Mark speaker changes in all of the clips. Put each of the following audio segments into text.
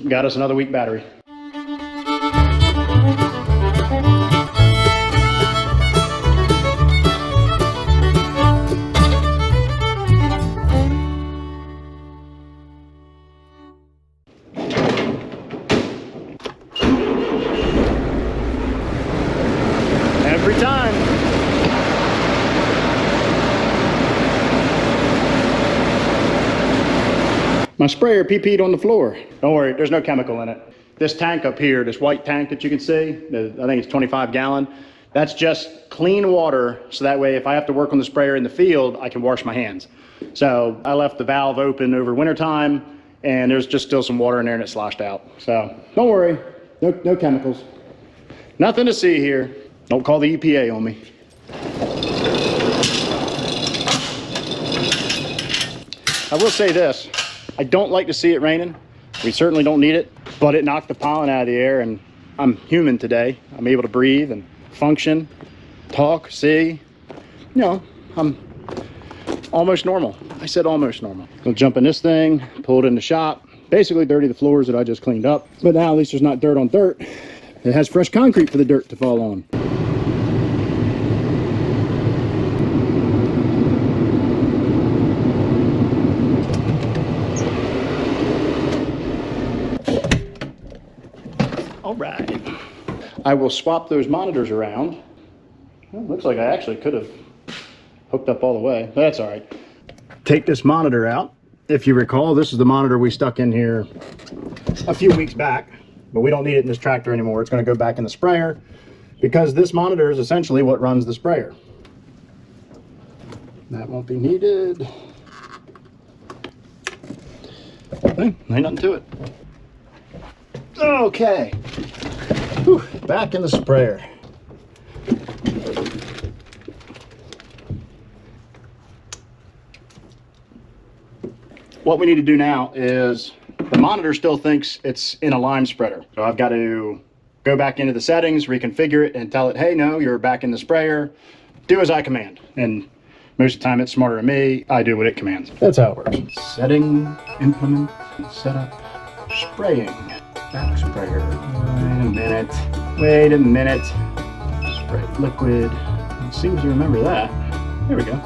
Speaker 1: Got us another weak battery. Every time. My sprayer pee-peed on the floor. Don't worry, there's no chemical in it. This tank up here, this white tank that you can see, I think it's 25 gallon, that's just clean water, so that way if I have to work on the sprayer in the field, I can wash my hands. So I left the valve open over wintertime, and there's just still some water in there and it sloshed out. So don't worry, no chemicals. Nothing to see here. Don't call the EPA on me. I will say this, I don't like to see it raining. We certainly don't need it, but it knocked the pollen out of the air, and I'm human today. I'm able to breathe and function, talk, see. You know, I'm almost normal. I said almost normal. Gonna jump in this thing, pull it in the shop, basically dirty the floors that I just cleaned up. But now at least there's not dirt on dirt. It has fresh concrete for the dirt to fall on. All right, I will swap those monitors around. Well, looks like I actually could have hooked up all the way, but that's all right. Take this monitor out. If you recall, this is the monitor we stuck in here a few weeks back, but we don't need it in this tractor anymore. It's going to go back in the sprayer because this monitor is essentially what runs the sprayer. That won't be needed. Okay, ain't nothing to it. Okay, whew, back in the sprayer. What we need to do now is, the monitor still thinks it's in a line spreader. So I've got to go back into the settings, reconfigure it, and tell it, hey, no, you're back in the sprayer. Do as I command. And most of the time it's smarter than me. I do what it commands. That's how it works. Setting, implement, setup, spraying. Back sprayer. Wait a minute. Spray liquid. It seems to remember that. There we go.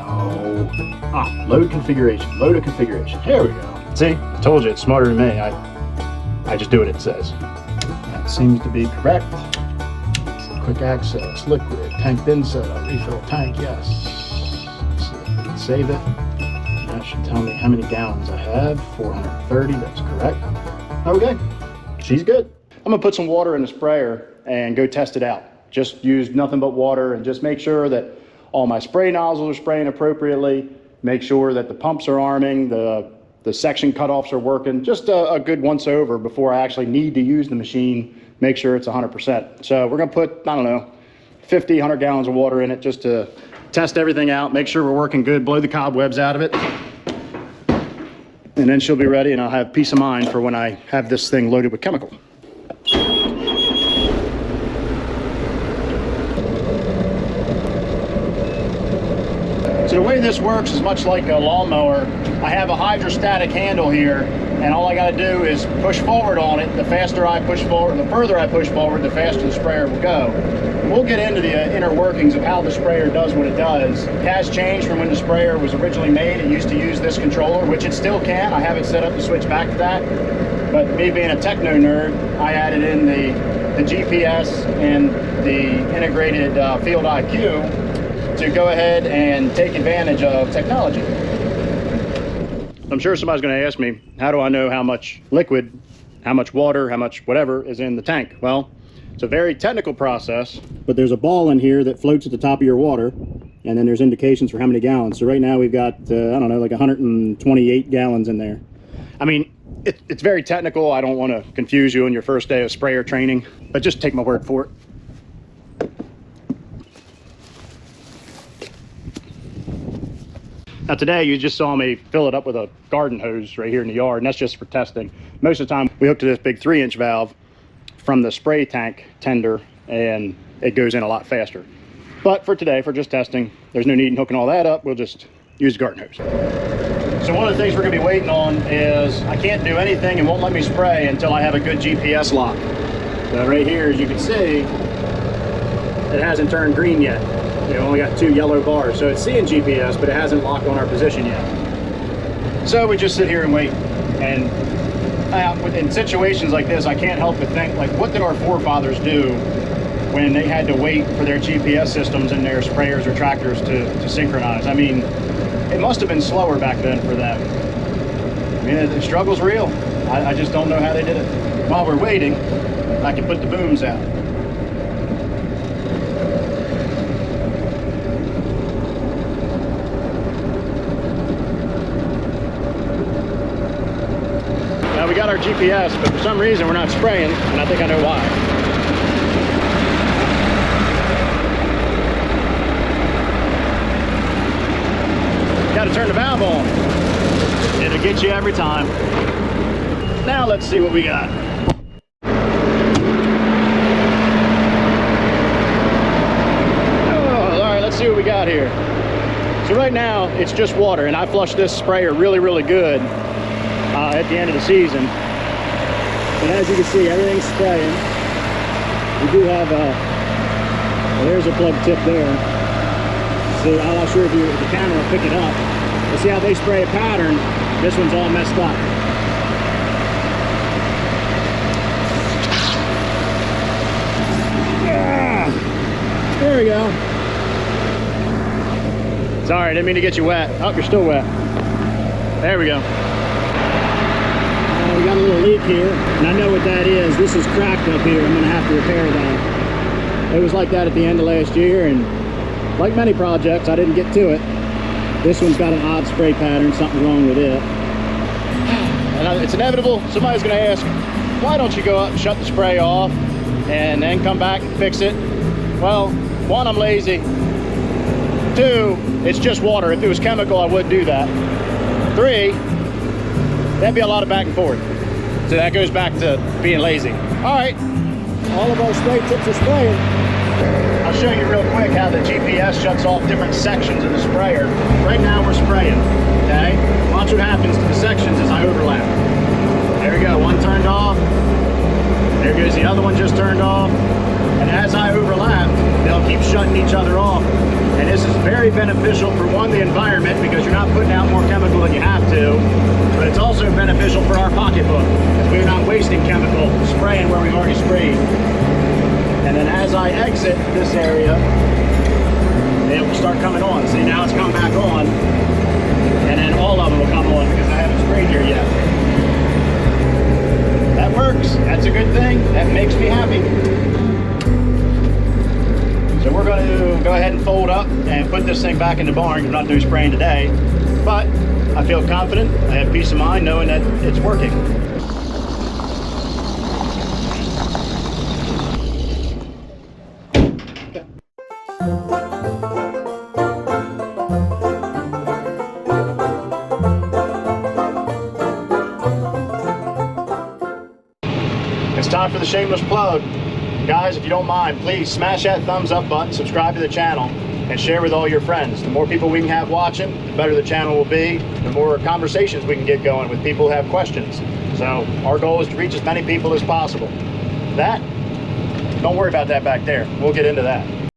Speaker 1: Oh. Ah, load configuration. Load a configuration. There we go. See? I told you it's smarter than me. I just do what it says. That seems to be correct. Quick access, liquid, tank bin setup, refill tank, yes. Save it. That should tell me how many gallons I have. 430, that's correct. Okay, she's good. I'm gonna put some water in the sprayer and go test it out. Just use nothing but water and just make sure that all my spray nozzles are spraying appropriately. Make sure that the pumps are arming, the section cutoffs are working. Just a good once over before I actually need to use the machine. Make sure it's 100%. So we're gonna put, I don't know, 50, 100 gallons of water in it just to test everything out, make sure we're working good, blow the cobwebs out of it. And then she'll be ready and I'll have peace of mind for when I have this thing loaded with chemical. So the way this works is much like a lawnmower. I have a hydrostatic handle here, and all I gotta do is push forward on it. The faster I push forward, the further I push forward, the faster the sprayer will go. We'll get into the inner workings of how the sprayer does what it does. It has changed from when the sprayer was originally made. It used to use this controller, which it still can. I have it set up to switch back to that. But me being a techno nerd, I added in the GPS and the integrated field IQ to go ahead and take advantage of technology. I'm sure somebody's going to ask me, how do I know how much liquid, how much water, how much whatever is in the tank? Well, it's a very technical process, but there's a ball in here that floats at the top of your water, and then there's indications for how many gallons. So right now we've got, I don't know, like 128 gallons in there. I mean, it's very technical. I don't want to confuse you on your first day of sprayer training, but just take my word for it. Now today you just saw me fill it up with a garden hose right here in the yard, and that's just for testing. Most of the time we hook to this big 3-inch valve from the spray tank tender, and it goes in a lot faster. But for today, for just testing, there's no need in hooking all that up. We'll just use the garden hose. So one of the things we're gonna be waiting on is I can't do anything and won't let me spray until I have a good GPS lock. So right here, as you can see, it hasn't turned green yet. We've only got 2 yellow bars. So it's seeing GPS, but it hasn't locked on our position yet. So we just sit here and wait. And in situations like this, I can't help but think, like, what did our forefathers do when they had to wait for their GPS systems and their sprayers or tractors to synchronize? I mean, it must have been slower back then for them. I mean, the struggle's real. I just don't know how they did it. While we're waiting, I can put the booms out. Now we got our GPS, but for some reason we're not spraying, and I think I know why. Got to turn the valve on. It'll get you every time. Now let's see what we got. Oh, all right, let's see what we got here. So right now it's just water, and I flushed this sprayer really, really good at the end of the season. And as you can see, everything's spraying. We do have well, there's a plug tip there. So I'm not sure if the camera will pick it up. But see how they spray a pattern? This one's all messed up. Yeah. There we go. Sorry, I didn't mean to get you wet. Oh, you're still wet. There we go. We got a little leak here, and I know what that is. This is cracked up here. I'm gonna have to repair that. It was like that at the end of last year, and like many projects, I didn't get to it. This one's got an odd spray pattern, something wrong with it. And it's inevitable, somebody's gonna ask, why don't you go up and shut the spray off and then come back and fix it? Well, 1, I'm lazy. 2, it's just water. If it was chemical, I would do that. 3, that'd be a lot of back and forth. So that goes back to being lazy. All right, all of our spray tips are spraying. I'll show you real quick how the GPS shuts off different sections of the sprayer. Right now we're spraying, okay? Watch what happens to the sections as I overlap. There we go, one turned off. There goes the other one just turned off. And as I overlap, they'll keep shutting each other off. And this is very beneficial for, 1, the environment, because you're not putting out more chemical than you have to, but it's also beneficial for our pocketbook, because we're not wasting chemical spraying where we've already sprayed. And then as I exit this area, it will start coming on. See, now it's come back on, and then all of them will come on because I haven't sprayed here yet. That works. That's a good thing. That makes me happy. So we're going to go ahead and fold up and put this thing back in the barn. I'm not doing spraying today, but I feel confident. I have peace of mind knowing that it's working. It's time for the shameless plug. Guys, if you don't mind, please smash that thumbs up button, subscribe to the channel, and share with all your friends. The more people we can have watching, the better the channel will be, the more conversations we can get going with people who have questions. So our goal is to reach as many people as possible. Don't worry about that back there. We'll get into that.